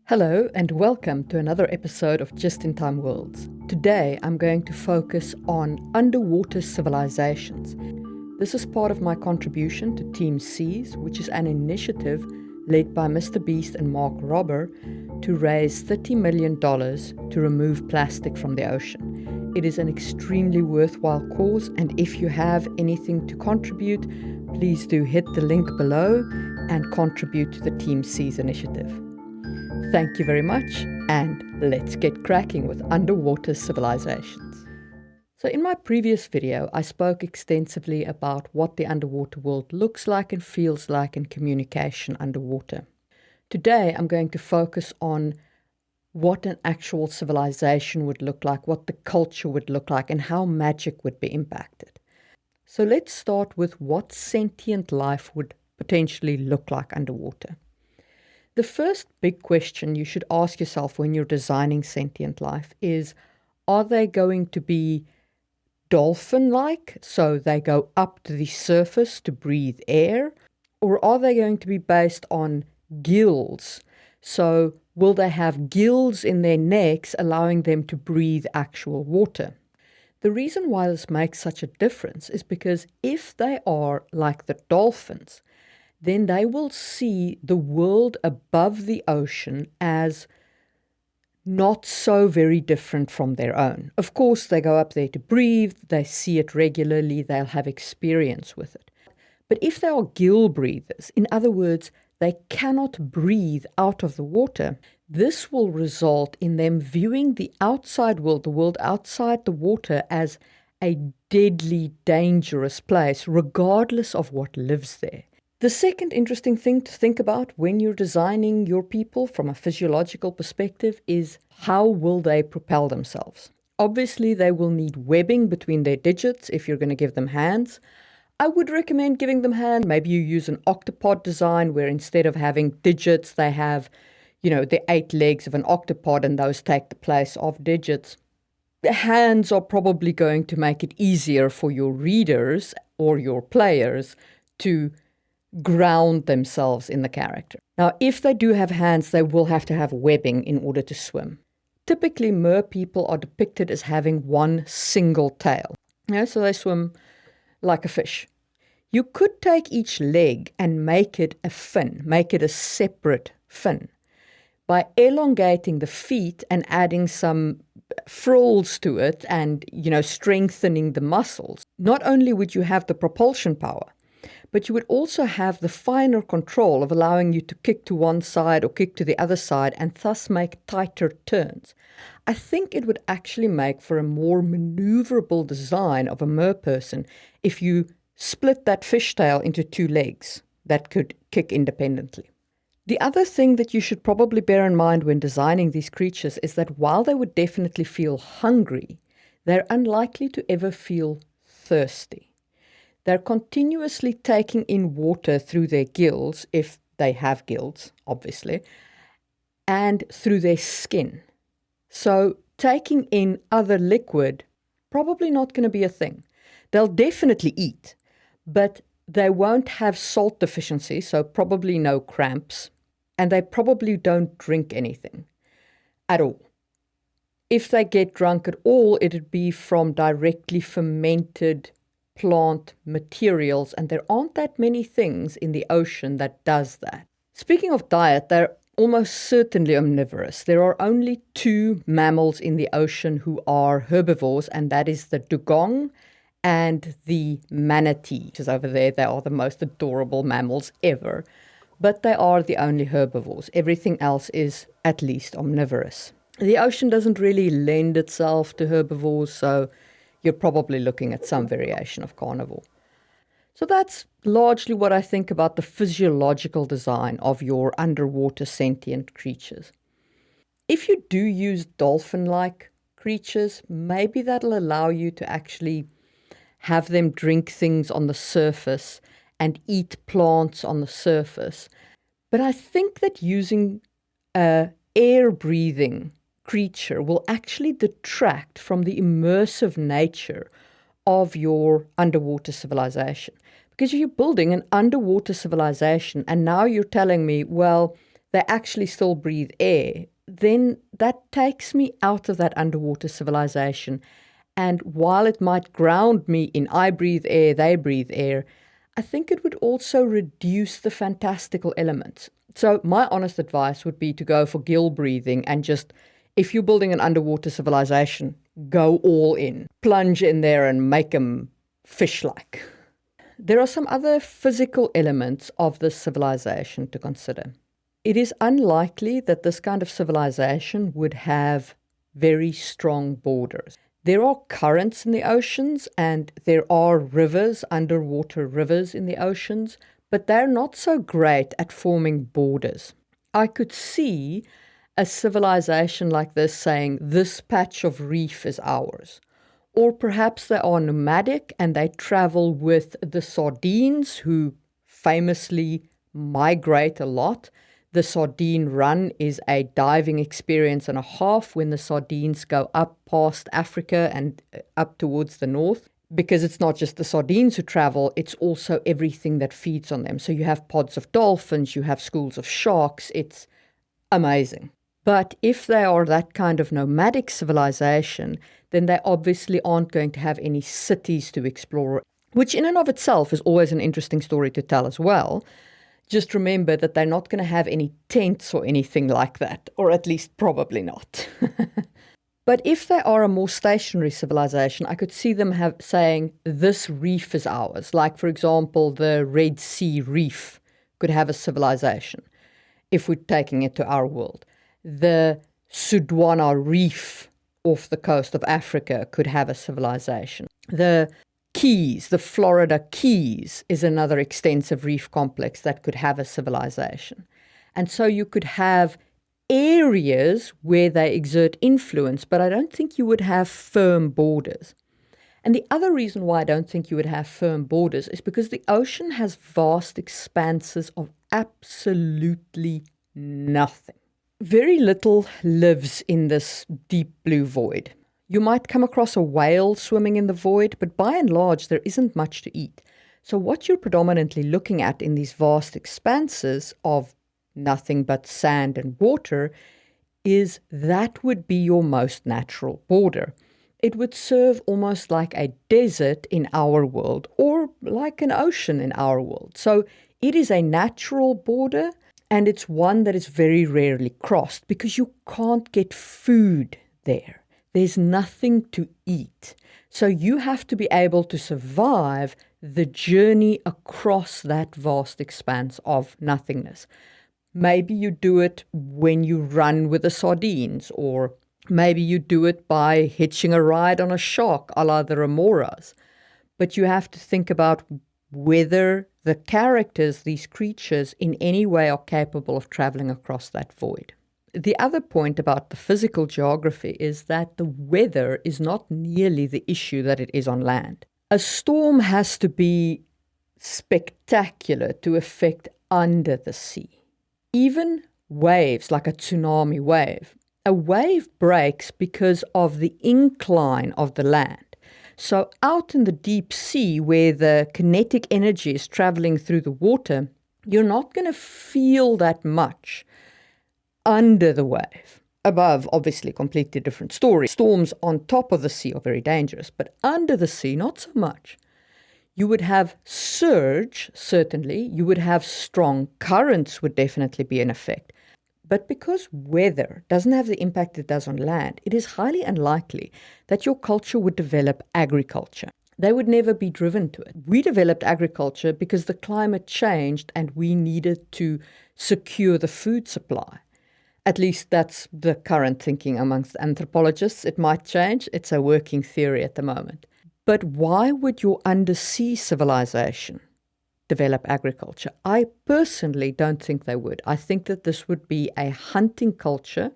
Hello and welcome to another episode of Just in Time Worlds. Today I'm going to focus on underwater civilizations. This is part of my contribution to teamseas, which is an initiative led by Mr. Beast and Mark Robber to raise $30 million to remove plastic from the ocean. It is an extremely worthwhile cause, and if you have anything to contribute, please do hit the link below and contribute to the teamseas initiative. Thank you very much, and let's get cracking with underwater civilizations. So in my previous video, I spoke extensively about what the underwater world looks like and feels like in communication underwater. Today, I'm going to focus on what an actual civilization would look like, what the culture would look like, and how magic would be impacted. So let's start with what sentient life would potentially look like underwater. The first big question you should ask yourself when you're designing sentient life is, are they going to be dolphin-like, so they go up to the surface to breathe air? Or are they going to be based on gills? So will they have gills in their necks, allowing them to breathe actual water? The reason why this makes such a difference is because if they are like the dolphins, then they will see the world above the ocean as not so very different from their own. Of course, they go up there to breathe, they see it regularly, they'll have experience with it. But if they are gill breathers, in other words, they cannot breathe out of the water, this will result in them viewing the outside world, the world outside the water, as a deadly, dangerous place, regardless of what lives there. The second interesting thing to think about when you're designing your people from a physiological perspective is how will they propel themselves? Obviously, they will need webbing between their digits if you're going to give them hands. I would recommend giving them hands. Maybe you use an octopod design where instead of having digits, they have, the 8 legs of an octopod and those take the place of digits. The hands are probably going to make it easier for your readers or your players to ground themselves in the character. Now, if they do have hands, they will have to have webbing in order to swim. Typically, mer people are depicted as having one single tail. So they swim like a fish. You could take each leg and make it a fin, make it a separate fin, by elongating the feet and adding some frills to it and, strengthening the muscles. Not only would you have the propulsion power, but you would also have the finer control of allowing you to kick to one side or kick to the other side and thus make tighter turns. I think it would actually make for a more maneuverable design of a mer person if you split that fishtail into 2 legs that could kick independently. The other thing that you should probably bear in mind when designing these creatures is that while they would definitely feel hungry, they're unlikely to ever feel thirsty. They're continuously taking in water through their gills, if they have gills, obviously, and through their skin. So taking in other liquid, probably not going to be a thing. They'll definitely eat, but they won't have salt deficiency, so probably no cramps, and they probably don't drink anything at all. If they get drunk at all, it'd be from directly fermented plant materials, and there aren't that many things in the ocean that does that. Speaking of diet, they're almost certainly omnivorous. There are only 2 mammals in the ocean who are herbivores, and that is the dugong and the manatee, which is over there. They are the most adorable mammals ever, but they are the only herbivores. Everything else is at least omnivorous. The ocean doesn't really lend itself to herbivores, so you're probably looking at some variation of carnivore. So that's largely what I think about the physiological design of your underwater sentient creatures. If you do use dolphin-like creatures, maybe that'll allow you to actually have them drink things on the surface and eat plants on the surface. But I think that using air-breathing creature will actually detract from the immersive nature of your underwater civilization. Because you're building an underwater civilization and now you're telling me, well, they actually still breathe air, then that takes me out of that underwater civilization. And while it might ground me in I breathe air, they breathe air, I think it would also reduce the fantastical elements. So my honest advice would be to go for gill breathing and just, if you're building an underwater civilization, go all in. Plunge in there and make them fish-like. There are some other physical elements of this civilization to consider. It is unlikely that this kind of civilization would have very strong borders. There are currents in the oceans and there are rivers, underwater rivers in the oceans, but they're not so great at forming borders. I could see a civilization like this saying, this patch of reef is ours. Or perhaps they are nomadic and they travel with the sardines, who famously migrate a lot. The sardine run is a diving experience and a half when the sardines go up past Africa and up towards the north. Because it's not just the sardines who travel, it's also everything that feeds on them. So you have pods of dolphins, you have schools of sharks. It's amazing. But if they are that kind of nomadic civilization, then they obviously aren't going to have any cities to explore, which in and of itself is always an interesting story to tell as well. Just remember that they're not going to have any tents or anything like that, or at least probably not. But if they are a more stationary civilization, I could see them saying, this reef is ours. Like, for example, the Red Sea Reef could have a civilization, if we're taking it to our world. The Sudwana Reef off the coast of Africa could have a civilization. The Keys, the Florida Keys, is another extensive reef complex that could have a civilization. And so you could have areas where they exert influence, but I don't think you would have firm borders. And the other reason why I don't think you would have firm borders is because the ocean has vast expanses of absolutely nothing. Very little lives in this deep blue void. You might come across a whale swimming in the void, but by and large, there isn't much to eat. So what you're predominantly looking at in these vast expanses of nothing but sand and water is that would be your most natural border. It would serve almost like a desert in our world or like an ocean in our world. So it is a natural border, and it's one that is very rarely crossed because you can't get food there. There's nothing to eat. So you have to be able to survive the journey across that vast expanse of nothingness. Maybe you do it when you run with the sardines, or maybe you do it by hitching a ride on a shark a la the remoras. But you have to think about whether the characters, these creatures, in any way are capable of traveling across that void. The other point about the physical geography is that the weather is not nearly the issue that it is on land. A storm has to be spectacular to affect under the sea. Even waves, like a tsunami wave, a wave breaks because of the incline of the land. So out in the deep sea, where the kinetic energy is traveling through the water, you're not going to feel that much under the wave. Above, obviously, completely different story. Storms on top of the sea are very dangerous, but under the sea, not so much. You would have surge, certainly. You would have strong currents would definitely be in effect. But because weather doesn't have the impact it does on land, it is highly unlikely that your culture would develop agriculture. They would never be driven to it. We developed agriculture because the climate changed and we needed to secure the food supply. At least that's the current thinking amongst anthropologists. It might change. It's a working theory at the moment. But why would your undersea civilization develop agriculture? I personally don't think they would. I think that this would be a hunting culture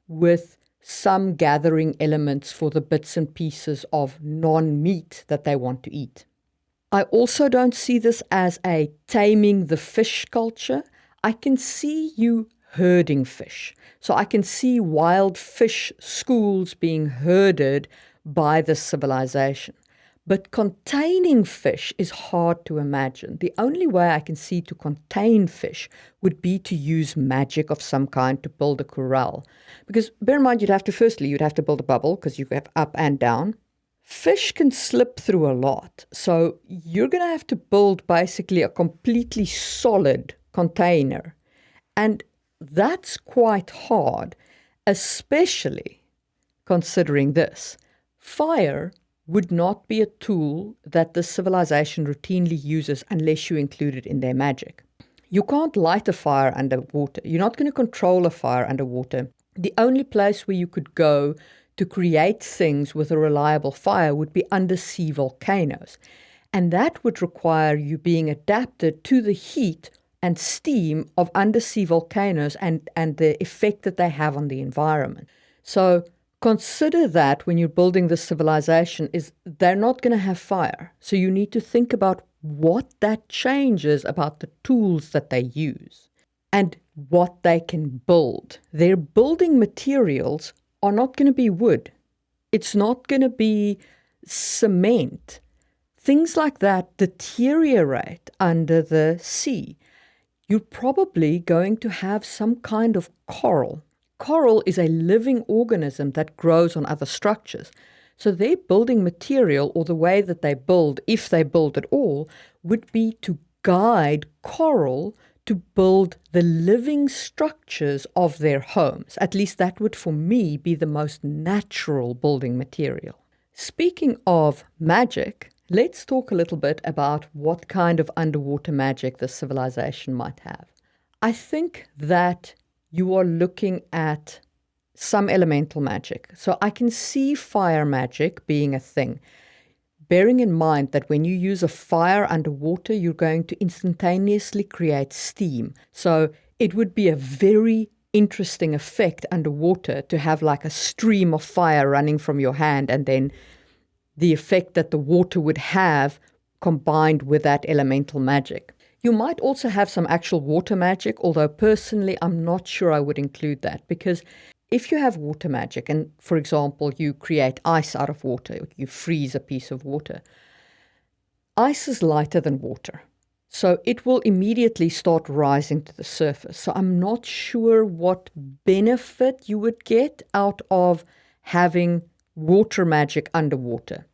with some gathering elements for the bits and pieces of non-meat that they want to eat. I also don't see this as a taming the fish culture. I can see you herding fish. So I can see wild fish schools being herded by the civilization. But containing fish is hard to imagine. The only way I can see to contain fish would be to use magic of some kind to build a corral. Because bear in mind, you'd have to build a bubble because you have up and down. Fish can slip through a lot. So you're going to have to build basically a completely solid container. And that's quite hard, especially considering this. Fire would not be a tool that this civilization routinely uses unless you include it in their magic. You can't light a fire underwater. You're not going to control a fire underwater. The only place where you could go to create things with a reliable fire would be undersea volcanoes. And that would require you being adapted to the heat and steam of undersea volcanoes and the effect that they have on the environment. So consider that when you're building this civilization is they're not going to have fire. So you need to think about what that changes about the tools that they use and what they can build. Their building materials are not going to be wood. It's not going to be cement. Things like that deteriorate under the sea. You're probably going to have some kind of coral. Coral is a living organism that grows on other structures. So their building material, or the way that they build, if they build at all, would be to guide coral to build the living structures of their homes. At least that would, for me, be the most natural building material. Speaking of magic, let's talk a little bit about what kind of underwater magic this civilization might have. I think that you are looking at some elemental magic. So I can see fire magic being a thing, bearing in mind that when you use a fire underwater, you're going to instantaneously create steam. So it would be a very interesting effect underwater to have like a stream of fire running from your hand, and then the effect that the water would have combined with that elemental magic. You might also have some actual water magic, although personally I'm not sure I would include that, because if you have water magic and, for example, you create ice out of water, you freeze a piece of water, ice is lighter than water. So it will immediately start rising to the surface. So I'm not sure what benefit you would get out of having water magic underwater.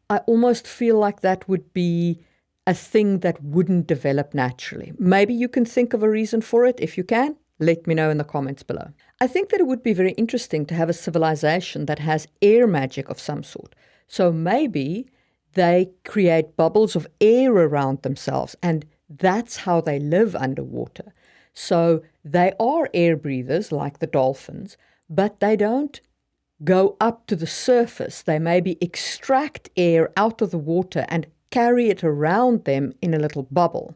I almost feel like that would be a thing that wouldn't develop naturally. Maybe you can think of a reason for it. If you can, let me know in the comments below. I think that it would be very interesting to have a civilization that has air magic of some sort. So maybe they create bubbles of air around themselves, and that's how they live underwater. So they are air breathers like the dolphins, but they don't go up to the surface. They maybe extract air out of the water and carry it around them in a little bubble.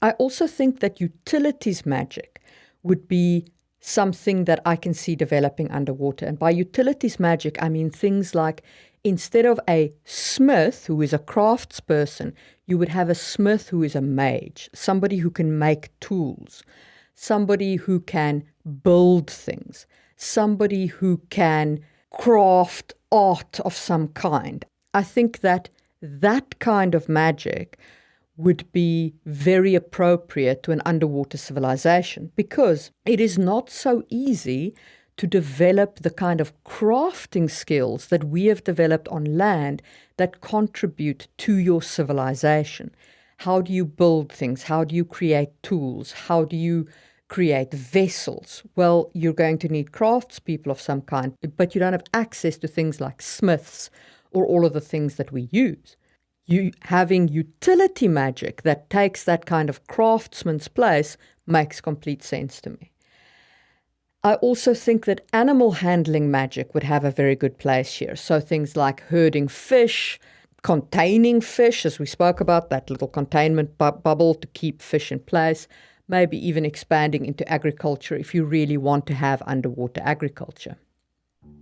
I also think that utilities magic would be something that I can see developing underwater. And by utilities magic, I mean things like instead of a smith who is a craftsperson, you would have a smith who is a mage, somebody who can make tools, somebody who can build things, somebody who can craft art of some kind. I think that that kind of magic would be very appropriate to an underwater civilization, because it is not so easy to develop the kind of crafting skills that we have developed on land that contribute to your civilization. How do you build things? How do you create tools? How do you create vessels? Well, you're going to need craftspeople of some kind, but you don't have access to things like smiths or all of the things that we use. You having utility magic that takes that kind of craftsman's place makes complete sense to me. I also think that animal handling magic would have a very good place here. So things like herding fish, containing fish, as we spoke about, that little containment bubble to keep fish in place, maybe even expanding into agriculture if you really want to have underwater agriculture.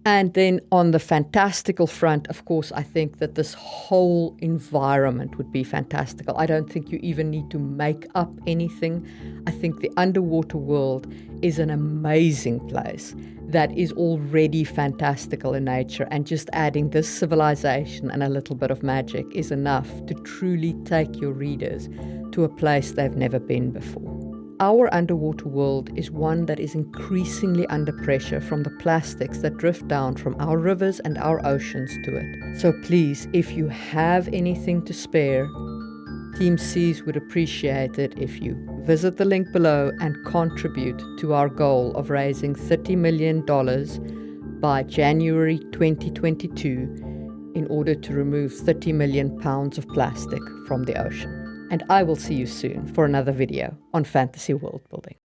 And then on the fantastical front, of course, I think that this whole environment would be fantastical. I don't think you even need to make up anything. I think the underwater world is an amazing place that is already fantastical in nature, and just adding this civilization and a little bit of magic is enough to truly take your readers to a place they've never been before. Our underwater world is one that is increasingly under pressure from the plastics that drift down from our rivers and our oceans to it. So please, if you have anything to spare, Team Seas would appreciate it if you visit the link below and contribute to our goal of raising $30 million by January 2022 in order to remove 30 million pounds of plastic from the ocean. And I will see you soon for another video on fantasy world building.